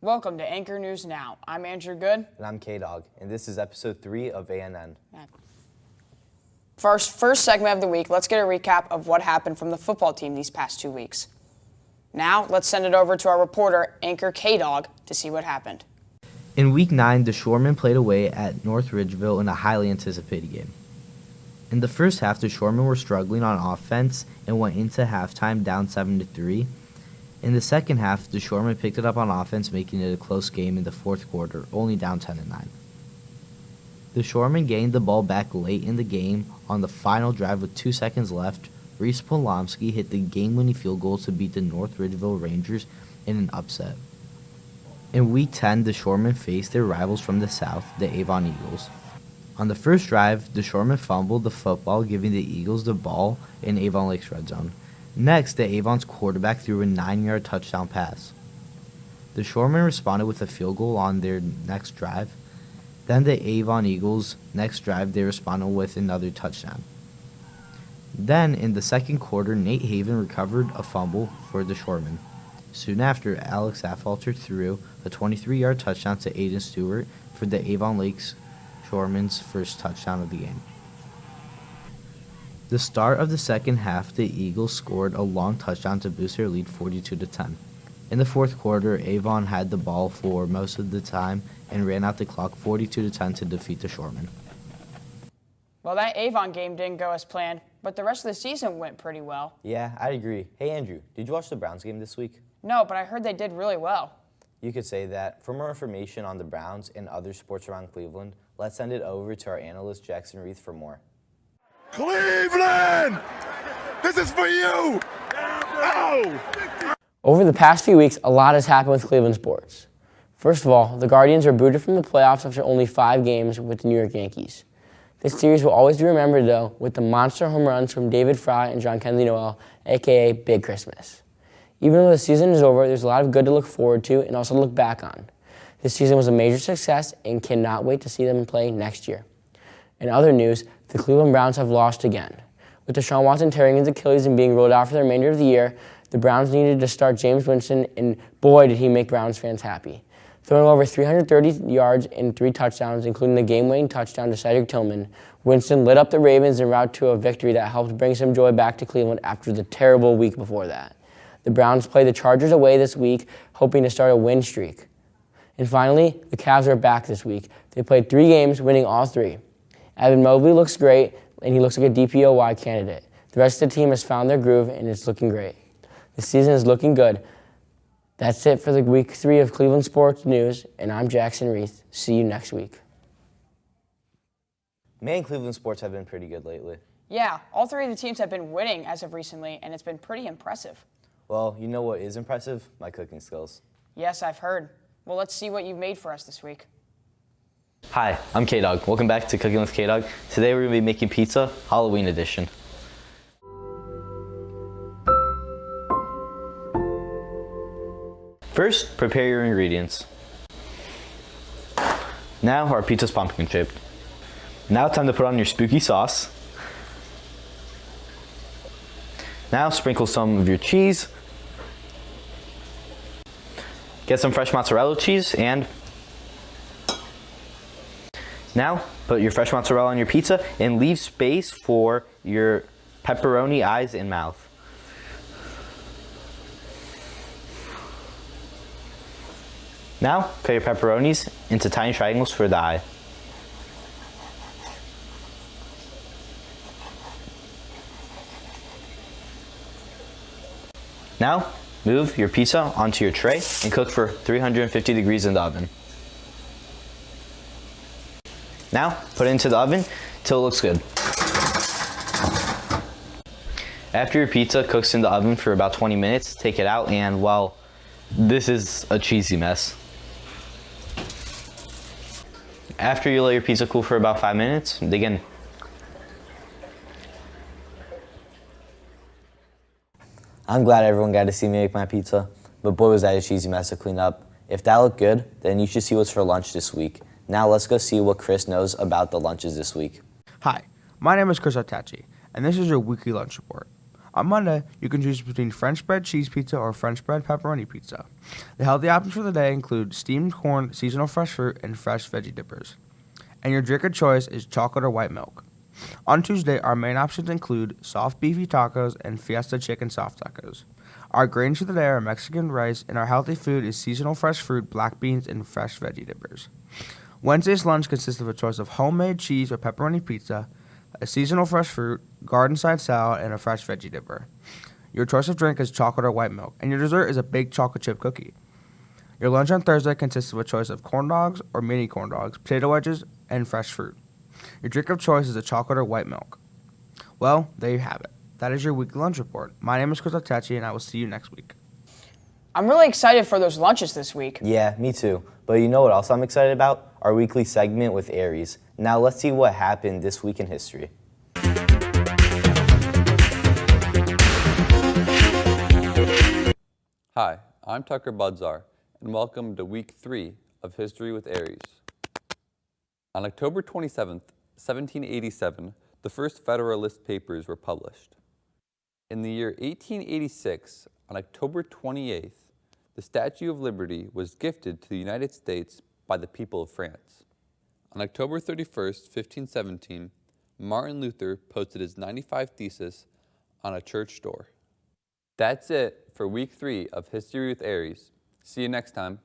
Welcome to Anchor News Now. I'm Andrew Good. And I'm K-Dog, and this is episode 3 of ANN. For our first segment of the week, let's get a recap of what happened from the football team these past 2 weeks. Now, let's send it over to our reporter, Anchor K-Dog, to see what happened. In Week 9, the Shoremen played away at North Ridgeville in a highly anticipated game. In the first half, the Shoremen were struggling on offense and went into halftime down 7-3. In the second half, the Shoremen picked it up on offense, making it a close game in the fourth quarter, only down 10-9. The Shoremen gained the ball back late in the game on the final drive with 2 seconds left. Reese Polomsky hit the game-winning field goal to beat the North Ridgeville Rangers in an upset. In Week 10, the Shoremen faced their rivals from the south, the Avon Eagles. On the first drive, the Shoremen fumbled the football, giving the Eagles the ball in Avon Lake's red zone. Next, the Avon's quarterback threw a 9-yard touchdown pass. The Shoremen responded with a field goal on their next drive. Then the Avon Eagles' next drive, they responded with another touchdown. Then, in the second quarter, Nate Haven recovered a fumble for the Shoremen. Soon after, Alex Afalter threw a 23-yard touchdown to Aiden Stewart for the Avon Lakes Shoremen's first touchdown of the game. The start of the second half, the Eagles scored a long touchdown to boost their lead 42-10. In the fourth quarter, Avon had the ball for most of the time and ran out the clock 42-10 to defeat the Shoremen. Well, that Avon game didn't go as planned, but the rest of the season went pretty well. Yeah, I agree. Hey, Andrew, did you watch the Browns game this week? No, but I heard they did really well. You could say that. For more information on the Browns and other sports around Cleveland, let's send it over to our analyst, Jackson Reith, for more. Cleveland! This is for you! Oh! Over the past few weeks, a lot has happened with Cleveland sports. First of all, the Guardians are booted from the playoffs after only 5 games with the New York Yankees. This series will always be remembered, though, with the monster home runs from David Fry and John Kennedy Noel, a.k.a. Big Christmas. Even though the season is over, there's a lot of good to look forward to and also to look back on. This season was a major success and cannot wait to see them play next year. In other news, the Cleveland Browns have lost again. With Deshaun Watson tearing his Achilles and being ruled out for the remainder of the year, the Browns needed to start James Winston, and boy did he make Browns fans happy. Throwing over 330 yards and 3 touchdowns, including the game-winning touchdown to Cedric Tillman, Winston lit up the Ravens en route to a victory that helped bring some joy back to Cleveland after the terrible week before that. The Browns play the Chargers away this week, hoping to start a win streak. And finally, the Cavs are back this week. They played 3 games, winning all 3. Evan Mobley looks great, and he looks like a DPOY candidate. The rest of the team has found their groove, and it's looking great. The season is looking good. That's it for the Week 3 of Cleveland Sports News, and I'm Jackson Reith. See you next week. Man, Cleveland sports have been pretty good lately. Yeah, all 3 of the teams have been winning as of recently, and it's been pretty impressive. Well, you know what is impressive? My cooking skills. Yes, I've heard. Well, let's see what you've made for us this week. Hi, I'm K-Dog. Welcome back to Cooking with K-Dog. Today we're going to be making pizza, Halloween edition. First, prepare your ingredients. Now our pizza's pumpkin shaped. Now it's time to put on your spooky sauce. Now sprinkle some of your cheese. Get some fresh mozzarella cheese and now put your fresh mozzarella on your pizza and leave space for your pepperoni eyes and mouth. Now cut your pepperonis into tiny triangles for the eye. Now move your pizza onto your tray and cook for 350 degrees in the oven. Now put it into the oven till it looks good. After your pizza cooks in the oven for about 20 minutes, take it out and, well, this is a cheesy mess. After you let your pizza cool for about 5 minutes, dig in. I'm glad everyone got to see me make my pizza, but boy was that a cheesy mess to clean up. If that looked good, then you should see what's for lunch this week. Now let's go see what Chris knows about the lunches this week. Hi, my name is Chris Artachi, and this is your weekly lunch report. On Monday, you can choose between French bread cheese pizza or French bread pepperoni pizza. The healthy options for the day include steamed corn, seasonal fresh fruit, and fresh veggie dippers. And your drink of choice is chocolate or white milk. On Tuesday, our main options include soft beefy tacos and fiesta chicken soft tacos. Our grains for the day are Mexican rice, and our healthy food is seasonal fresh fruit, black beans, and fresh veggie dippers. Wednesday's lunch consists of a choice of homemade cheese or pepperoni pizza, a seasonal fresh fruit, garden-side salad, and a fresh veggie dipper. Your choice of drink is chocolate or white milk, and your dessert is a baked chocolate chip cookie. Your lunch on Thursday consists of a choice of corn dogs or mini corn dogs, potato wedges, and fresh fruit. Your drink of choice is a chocolate or white milk. Well, there you have it. That is your weekly lunch report. My name is Chris Artachi, and I will see you next week. I'm really excited for those lunches this week. Yeah, me too. But you know what else I'm excited about? Our weekly segment with Aries. Now let's see what happened this week in history. Hi, I'm Tucker Budzar, and welcome to Week 3 of History with Aries. On October 27, 1787, the first Federalist Papers were published. In the year 1886, on October 28th, the Statue of Liberty was gifted to the United States by the people of France. On October 31st, 1517, Martin Luther posted his 95 Thesis on a church door. That's it for Week 3 of History with Aries. See you next time.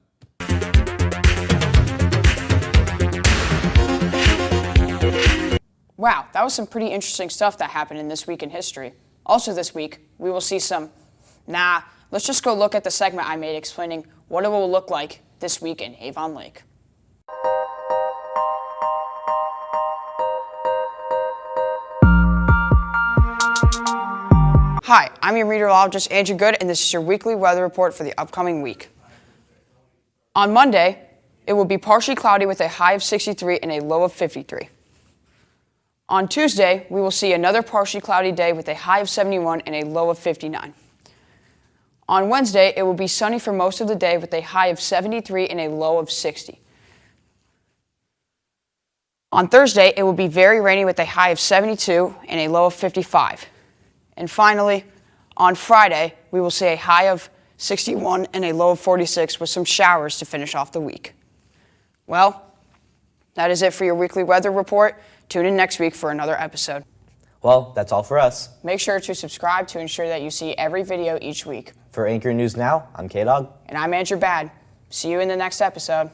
Wow, that was some pretty interesting stuff that happened in this week in history. Also this week, we will see some... let's just go look at the segment I made explaining what it will look like this week in Avon Lake. Hi, I'm your meteorologist, Andrew Good, and this is your weekly weather report for the upcoming week. On Monday, it will be partially cloudy with a high of 63 and a low of 53. On Tuesday, we will see another partially cloudy day with a high of 71 and a low of 59. On Wednesday, it will be sunny for most of the day with a high of 73 and a low of 60. On Thursday, it will be very rainy with a high of 72 and a low of 55. And finally, on Friday, we will see a high of 61 and a low of 46 with some showers to finish off the week. Well, that is it for your weekly weather report. Tune in next week for another episode. Well, that's all for us. Make sure to subscribe to ensure that you see every video each week. For Anchor News Now, I'm K-Dog. And I'm Andrew Bad. See you in the next episode.